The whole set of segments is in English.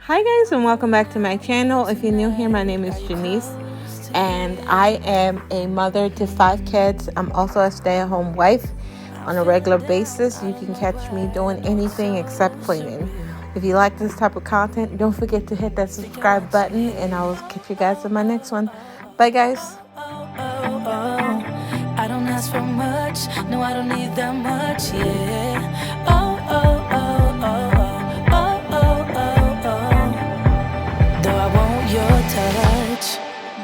Hi guys, and welcome back to my channel. If you're new here, my name is Janice and I am a mother to 5 kids. I'm also a stay-at-home wife on a regular basis. You can catch me doing anything except cleaning. If you like this type of content, don't forget to hit that subscribe button and I will catch you guys in my next one. Bye guys. I don't ask for much, no, I don't need that much, yeah. Oh, oh, oh, oh, oh, oh, oh, oh, oh. Though I want your touch,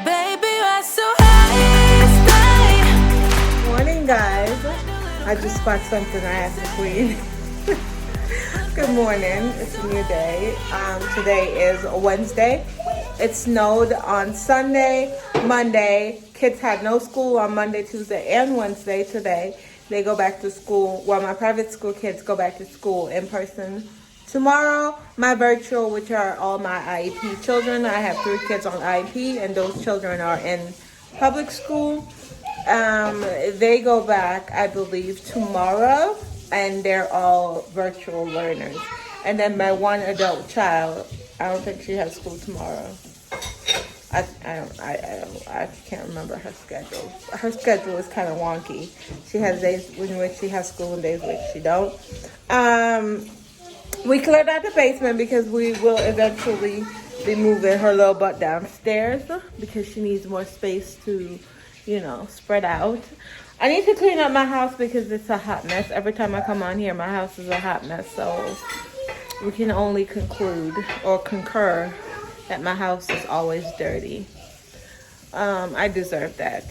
baby, you're so high. Morning, guys. I just spot something I have to clean. Good morning. It's a new day. Today is Wednesday. It snowed on Sunday, Monday. Kids had no school on Monday, Tuesday, and Wednesday. Today they go back to school. Well, my private school kids go back to school in person tomorrow. My virtual, which are all my IEP children. I have 3 kids on IEP, and those children are in public school. They go back, I believe, tomorrow, and they're all virtual learners. And then my one adult child, I don't think she has school tomorrow. I can't remember her schedule. Her schedule is kind of wonky. She has days in which she has school and days in which she don't. We cleared out the basement because we will eventually be moving her little butt downstairs because she needs more space to, spread out. I need to clean up my house because it's a hot mess. Every time I come on here, my house is a hot mess. So we can only conclude or concur that my house is always dirty. I deserve that.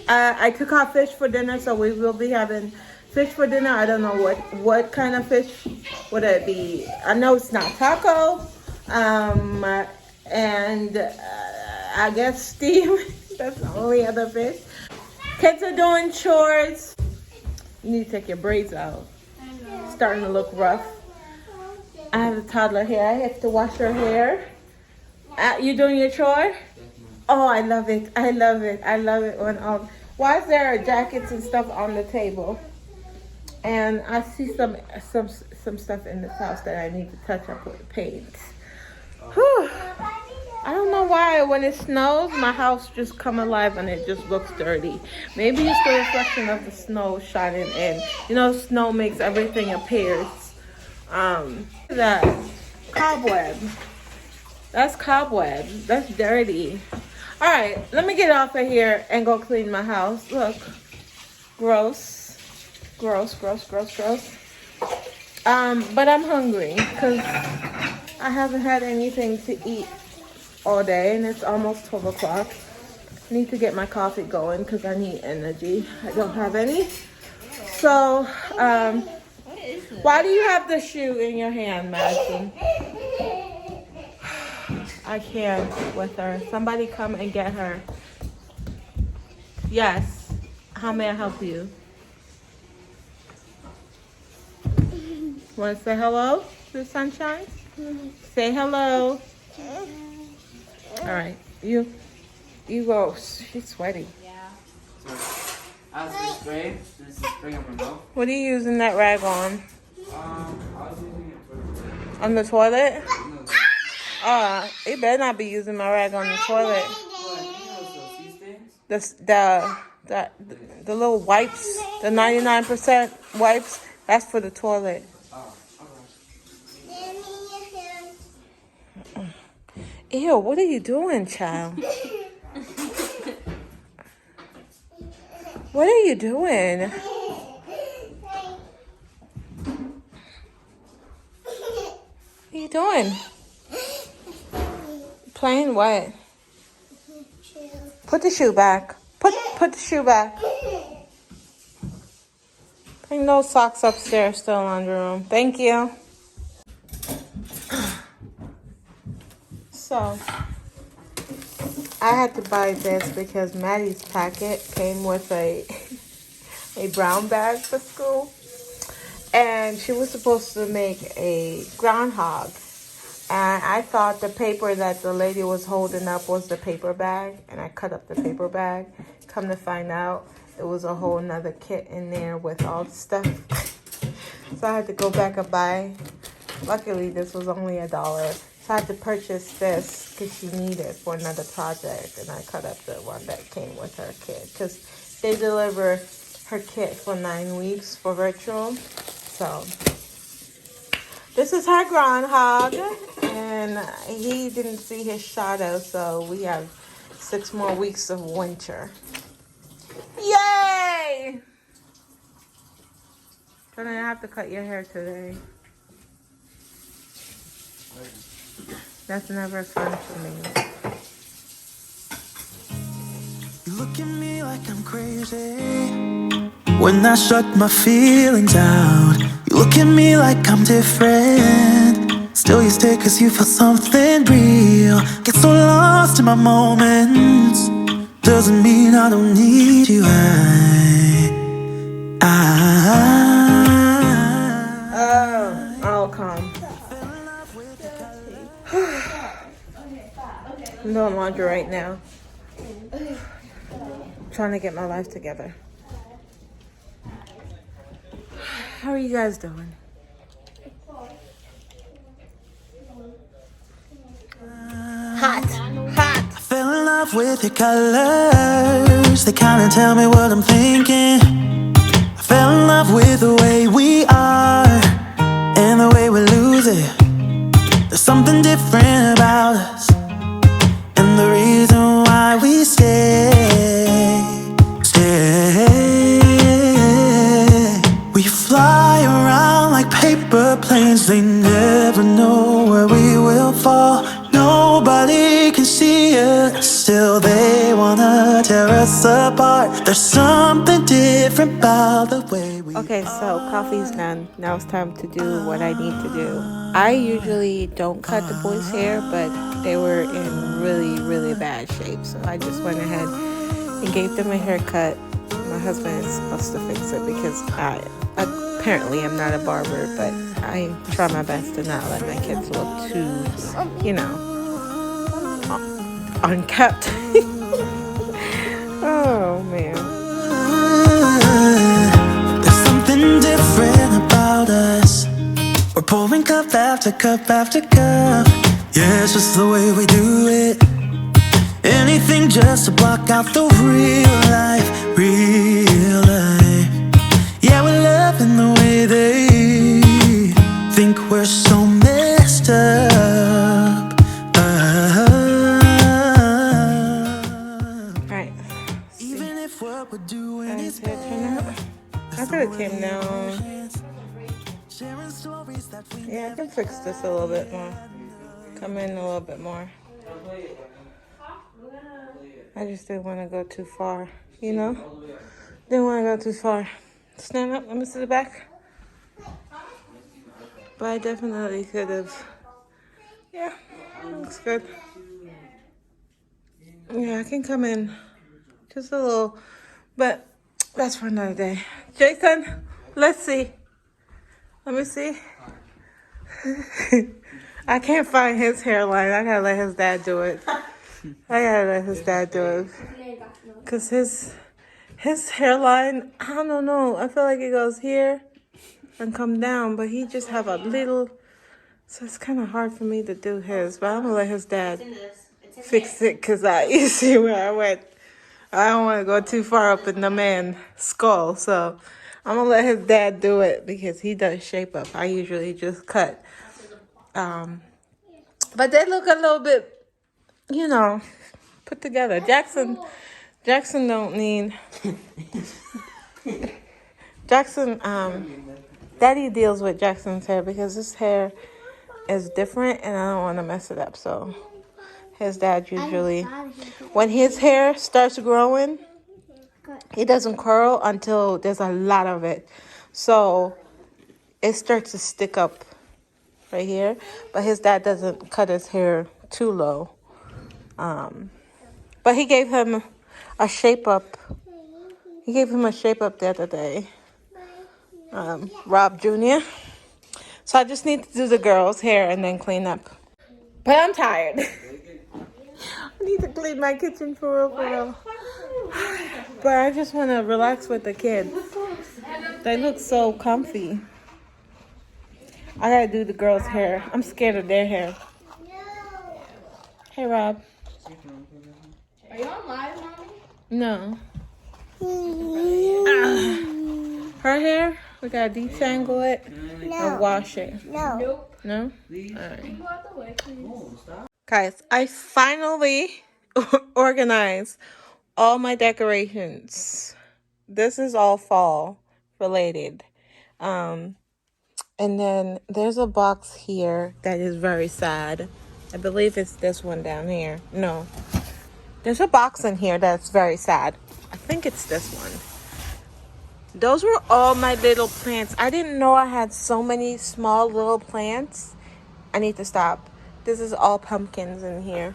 I took out fish for dinner, so we will be having fish for dinner. I don't know what kind of fish would it be. I know it's not taco. And I guess steam. That's the only other fish. Kids are doing chores. You need to take your braids out. It's starting to look rough. I have a toddler here. I have to wash her hair. You doing your chore? Oh, I love it. I love it. I love it when why is there jackets and stuff on the table? And I see some stuff in this house that I need to touch up with paint. Whew. I don't know why when it snows, my house just come alive and it just looks dirty. Maybe it's the reflection of the snow shining in. Snow makes everything appears. That cobweb. That's cobweb. That's dirty. All right, let me get off of here and go clean my house. Look, gross, gross, gross, gross, gross. But I'm hungry because I haven't had anything to eat all day, and it's almost 12 o'clock. I need to get my coffee going because I need energy. I don't have any. So, why do you have the shoe in your hand, Madison? I can't with her. Somebody come and get her. Yes. How may I help you? Want to say hello to the sunshine? Say hello. All right. You go. She's sweaty. Yeah. So, as this spray, this is spray on my mouth. What are you using that rag on? I was using it for On the toilet? You better not be using my rag on the toilet. The little wipes, the 99% wipes, that's for the toilet. Oh, okay. Ew, what are you doing, child? What are you doing? What are you doing? Playing what? Put the shoe back. Put the shoe back. Bring those socks upstairs, still in the room. Thank you. So, I had to buy this because Maddie's packet came with a brown bag for school. And she was supposed to make a groundhog. And I thought the paper that the lady was holding up was the paper bag. And I cut up the paper bag. Come to find out, it was a whole nother kit in there with all the stuff. So I had to go back and buy. Luckily, this was only $1. So I had to purchase this because she needed it for another project. And I cut up the one that came with her kit. Because they deliver her kit for 9 weeks for virtual. So this is her groundhog. And he didn't see his shadow. So we have 6 more weeks of winter. Yay! So then I have to cut your hair today. That's never fun for me. You look at me like I'm crazy when I shut my feelings out. You look at me like I'm different. Still you stay cause you feel something real. Get so lost in my moments. Doesn't mean I don't need you. I'll come. I'm doing laundry right now. Trying to get my life together. How are you guys doing? Hot. I fell in love with your colors. They kinda tell me what I'm thinking. I fell in love with the way we are and the way we lose it. There's something different about us, and the reason why we stay. We fly around like paper planes. They never know where we will fall. Nobody can see us. Still they wanna tear us apart. There's something different about the way we Okay, so coffee's done. Now it's time to do what I need to do. I usually don't cut the boys' hair, but they were in really, really bad shape. So I just went ahead and gave them a haircut. My husband is supposed to fix it because apparently I'm not a barber, but I try my best to not let my kids look too, unkept. Oh, man. There's something different about us. We're pouring cup after cup after cup. Yeah, it's just the way we do it. Anything just to block out the real life, real life. Yeah, we're loving the way they think we're so messed up. Alright. Even if what we're doing is I could have came down. Yeah, I can fix this a little bit more. Come in a little bit more. I just didn't want to go too far, Didn't want to go too far. Stand up, let me see the back. But I definitely could have. Yeah, looks good. Yeah, I can come in just a little, but that's for another day. Jason, let's see. Let me see. I can't find his hairline. I gotta let his dad do it. Because his hairline, I don't know. I feel like it goes here and come down, but he just have a little, so it's kind of hard for me to do his. But I'm gonna let his dad fix it because you see where I went. I don't want to go too far up in the man's skull, so I'm gonna let his dad do it because he does shape up. I usually just cut. But they look a little bit, put together. Jaxson don't need. Jaxson, Daddy deals with Jaxson's hair because his hair is different and I don't want to mess it up. So his dad usually, when his hair starts growing, it doesn't curl until there's a lot of it. So it starts to stick up right here. But his dad doesn't cut his hair too low. But he gave him a shape up. He gave him a shape up the other day. Rob Jr. So I just need to do the girls' hair and then clean up. But I'm tired. I need to clean my kitchen for real. But I just want to relax with the kids. They look so comfy. I gotta do the girls' hair. I'm scared of their hair. Hey, Rob. Are you on live, mommy? No. Her hair, we gotta detangle it and wash it. Nope. No? Please. Alright. Can you go out the way, please? Oh, stop. Guys, I finally organized all my decorations. This is all fall related. And then there's a box here that is very sad. I believe it's this one down here. No. There's a box in here that's very sad. I think it's this one. Those were all my little plants. I didn't know I had so many small little plants. I need to stop. This is all pumpkins in here.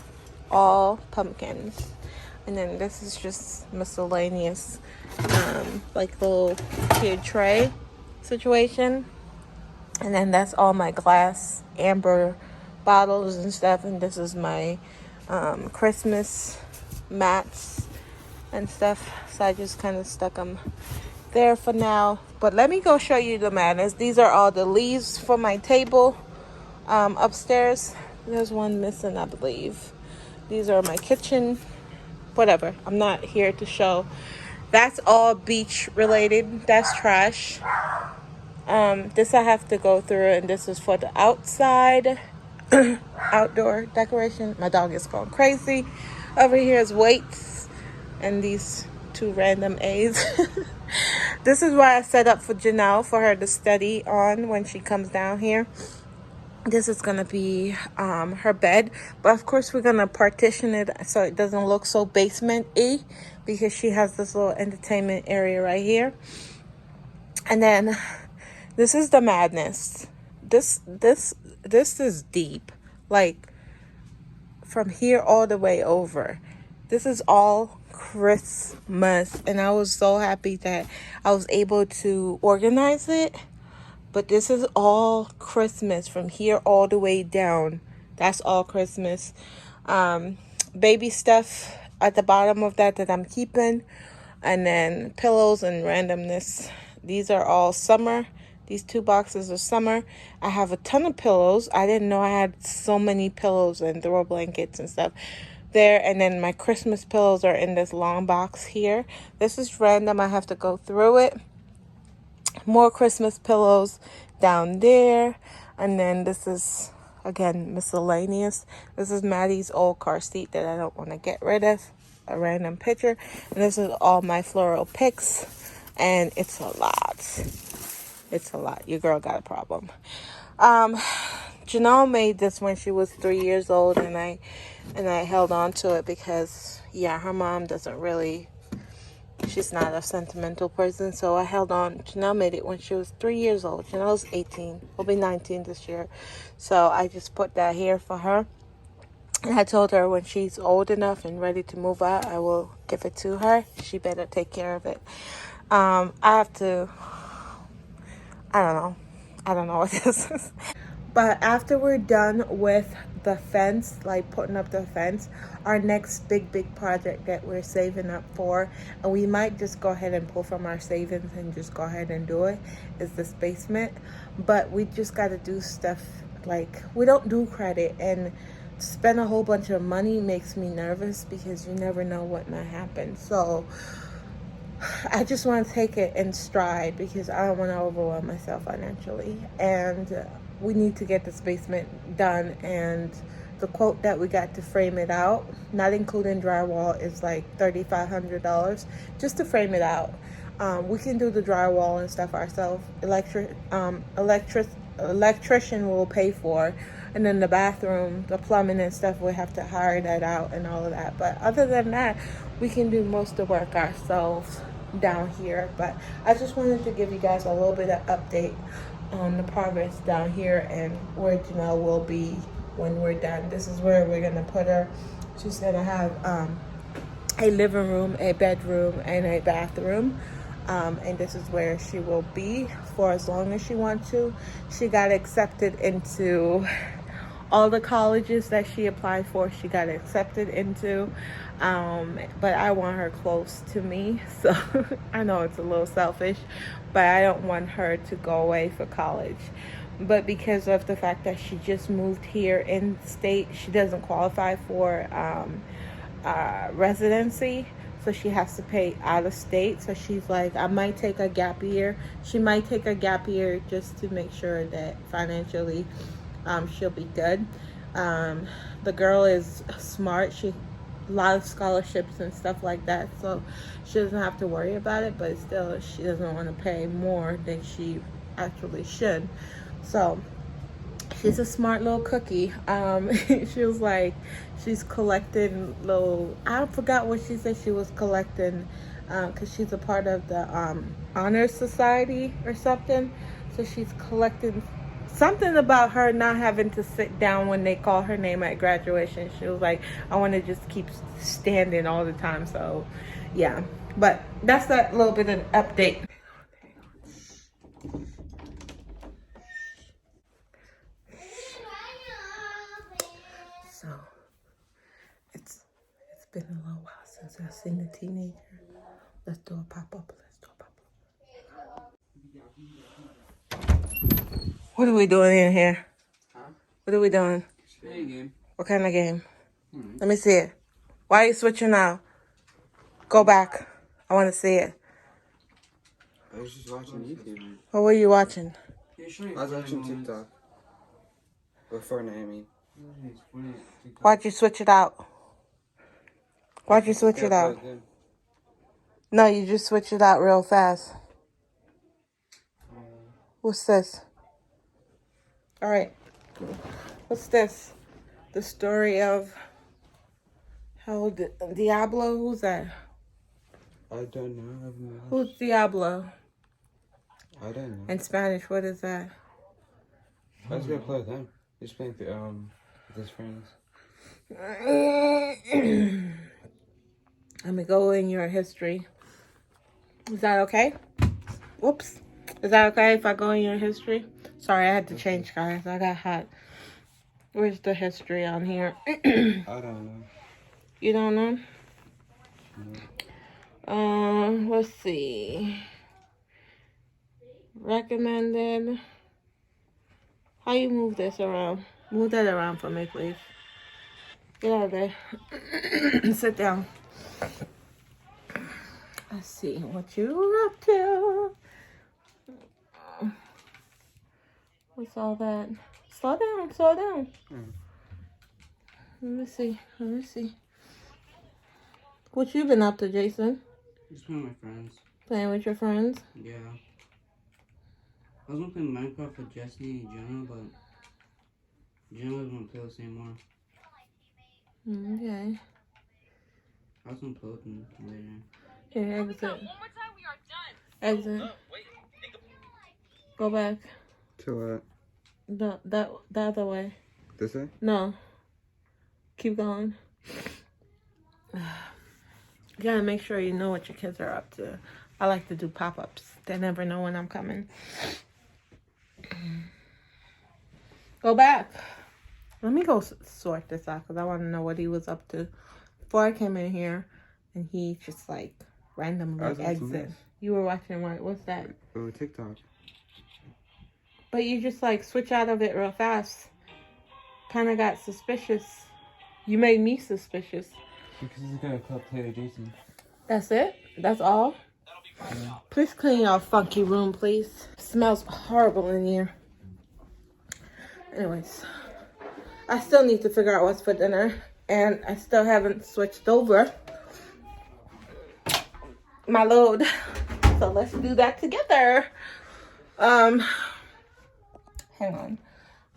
All pumpkins. And then this is just miscellaneous, like little kid tray situation. And then that's all my glass amber bottles and stuff. And this is my Christmas mats and stuff. So I just kind of stuck them there for now. But let me go show you the madness. These are all the leaves for my table upstairs. There's one missing, I believe. These are my kitchen. Whatever. I'm not here to show. That's all beach related. That's trash. This I have to go through, and this is for the outside outdoor decoration. My dog is going crazy. Over here is weights and these two random A's. This is why I set up for Janelle for her to study on when she comes down here. This is gonna be her bed, but of course we're gonna partition it so it doesn't look so basement-y, because she has this little entertainment area right here. And then this is the madness. This is deep, like from here all the way over. This is all Christmas, and I was so happy that I was able to organize it. But this is all Christmas from here all the way down. That's all Christmas. Baby stuff at the bottom of that I'm keeping. And then pillows and randomness. These are all summer. These two boxes are summer. I have a ton of pillows. I didn't know I had so many pillows and throw blankets and stuff there. And then my Christmas pillows are in this long box here. This is random. I have to go through it. More Christmas pillows down there. And then this is, again, miscellaneous. This is Maddie's old car seat that I don't want to get rid of. A random picture. And this is all my floral picks. And it's a lot. It's a lot. Your girl got a problem. Janelle made this when she was 3 years old, and I held on to it because, yeah, her mom doesn't really, she's not a sentimental person, so I held on. Janelle made it when she was 3 years old. Janelle's 18. Will be 19 this year. So I just put that here for her. And I told her when she's old enough and ready to move out, I will give it to her. She better take care of it. I have to, I don't know what this is. But after we're done with the fence, like putting up the fence, our next big project that we're saving up for, and we might just go ahead and pull from our savings and just go ahead and do it, is this basement. But we just got to do stuff, like, we don't do credit, and spend a whole bunch of money makes me nervous because you never know what might happen. So I just want to take it in stride because I don't want to overwhelm myself financially. And we need to get this basement done. And the quote that we got to frame it out, not including drywall, is like $3,500 just to frame it out. We can do the drywall and stuff ourselves. Electrician will pay for. And then the bathroom, the plumbing and stuff, we have to hire that out and all of that. But other than that, we can do most of the work ourselves down here. But I just wanted to give you guys a little bit of update on the progress down here and where Janelle will be when we're done. This is where we're going to put her. She's going to have a living room, a bedroom, and a bathroom. And this is where she will be for as long as she wants to. She got accepted into all the colleges that she applied for. She got accepted into, but I want her close to me. So I know it's a little selfish, but I don't want her to go away for college. but because of the fact that she just moved here in state, she doesn't qualify for residency, so she has to pay out of state. So she's like, I might take a gap year. She might take a gap year just to make sure that financially she'll be good. The girl is smart. She a lot of scholarships and stuff like that, so she doesn't have to worry about it, but still she doesn't want to pay more than she actually should. So she's a smart little cookie. She was like, she's collecting little, I forgot what she said she was collecting, because she's a part of the honor society or something. So she's collecting something about her not having to sit down when they call her name at graduation. She was like, I want to just keep standing all the time. So yeah, but that's that little bit of an update. So it's been a little while since I've seen the teenager. Let's do a pop-up. What are we doing in here? Huh? What are we doing? Playing a game. What kind of game? Let me see it. Why are you switching now? Go back. I want to see it. I was just watching YouTube. What were you watching? I was watching TikTok. Or Fortnite, I mean. Why'd you switch it out? Why'd you switch it out? No, you just switched it out real fast. What's this? All right. What's this? The story of how Diablo? Who's that? I don't know. Who's Diablo? I don't know. In Spanish, what is that? I was gonna play with him. He's playing with his friends. Let me go in your history. Is that okay? Whoops. Is that okay if I go in your history? Sorry, I had to change, guys. I got hot. Where's the history on here? I don't know. You don't know? No. Let's see. Recommended. How you move this around? Move that around for me, please. Get out of there. Sit down. Let's see what you're up to. What's all that? Slow down, slow down. Let me see. What you been up to, Jason? Just playing with my friends. Playing with your friends? Yeah. I was gonna play Minecraft with Jesse and Jenna, but Jenna doesn't want to play the same more. Okay. I was gonna play with them later. Here, exit. Exit. Go back. To what? The other way. This way? No. Keep going. You gotta make sure you know what your kids are up to. I like to do pop-ups. They never know when I'm coming. Go back. Let me go sort this out because I want to know what he was up to. Before I came in here and he just like randomly exit. You were watching what? What's that? Oh, TikTok. But you just like switch out of it real fast. Kind of got suspicious. You made me suspicious. Because he's gonna play with Jason. That's it? That's all? Yeah. Please clean your funky room, please. It smells horrible in here. Anyways, I still need to figure out what's for dinner. And I still haven't switched over my load. So let's do that together. Hang on.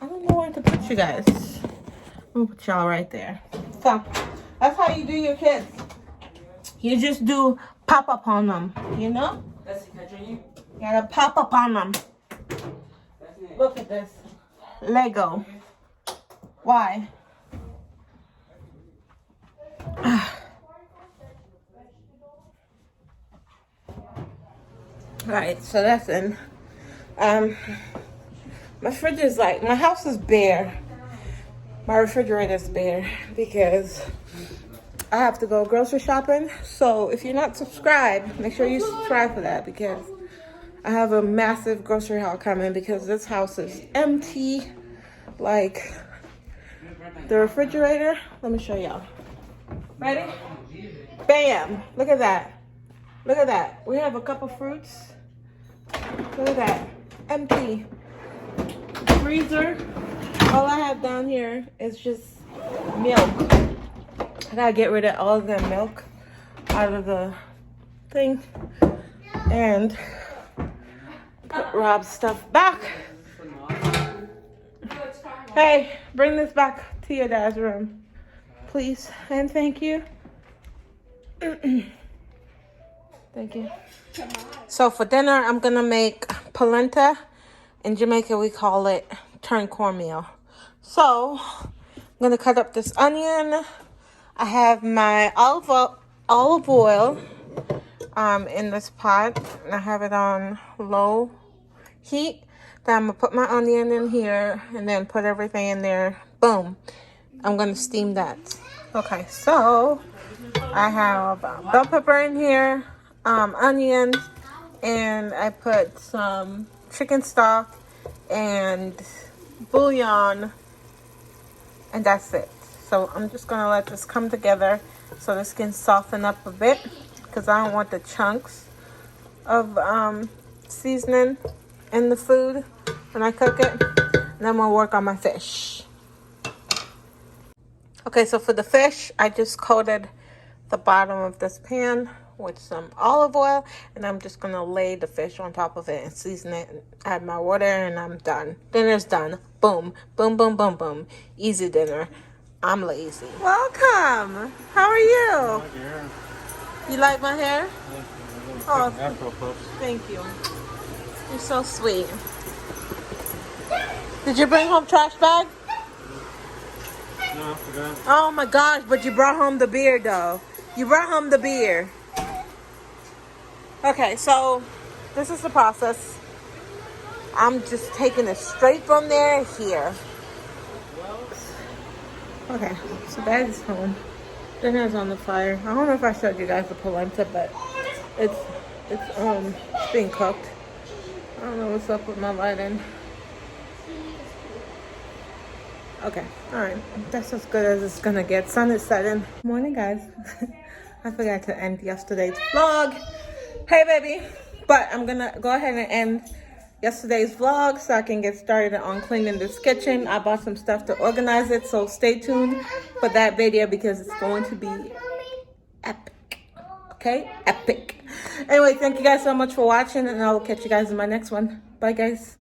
I don't know where to put you guys. I'm gonna put y'all right there. So that's how you do your kids. You just do pop up on them, you know? You gotta pop up on them. Look at this. Lego. Why? Alright, so that's in. My fridge is like, my house is bare. My refrigerator is bare because I have to go grocery shopping. So if you're not subscribed, make sure you subscribe for that because I have a massive grocery haul coming because this house is empty. Like the refrigerator. Let me show y'all. Ready? Bam! Look at that. Look at that. We have a cup of fruits. Look at that. Empty. Freezer. All I have down here is just milk. I gotta get rid of all of that milk out of the thing and put Rob's stuff back. Hey, bring this back to your dad's room, please, and thank you. Thank you. So for dinner, I'm gonna make polenta. In Jamaica, we call it turned cornmeal. So I'm gonna cut up this onion. I have my olive oil in this pot, and I have it on low heat. Then I'm gonna put my onion in here and then put everything in there. Boom. I'm gonna steam that. Okay, so I have bell pepper in here, onion, and I put some chicken stock and bouillon, and that's it. So I'm just gonna let this come together so this can soften up a bit because I don't want the chunks of seasoning in the food when I cook it. And I'm gonna work on my fish. Okay, so for the fish, I just coated the bottom of this pan with some olive oil, and I'm just gonna lay the fish on top of it and season it and add my water, and I'm done. Dinner's done. Boom, boom, boom, boom, boom. Easy dinner. I'm lazy. Welcome. How are you? You like my hair? Oh, thank you. You're so sweet. Did you bring home trash bag? No, I forgot. Oh my gosh, but you brought home the beer though. You brought home the beer. Okay, so this is the process. I'm just taking it straight from there here. Okay, so bag's home. Dinner's on the fire. I don't know if I showed you guys the polenta, but it's being cooked. I don't know what's up with my lighting. Okay, alright. That's as good as it's gonna get. Sun is setting. Morning, guys. I forgot to end yesterday's vlog. Hey, baby. But I'm gonna go ahead and end yesterday's vlog so I can get started on cleaning this kitchen. I bought some stuff to organize it, so stay tuned for that video because it's going to be epic. Okay? Epic. Anyway, thank you guys so much for watching, and I will catch you guys in my next one. Bye, guys.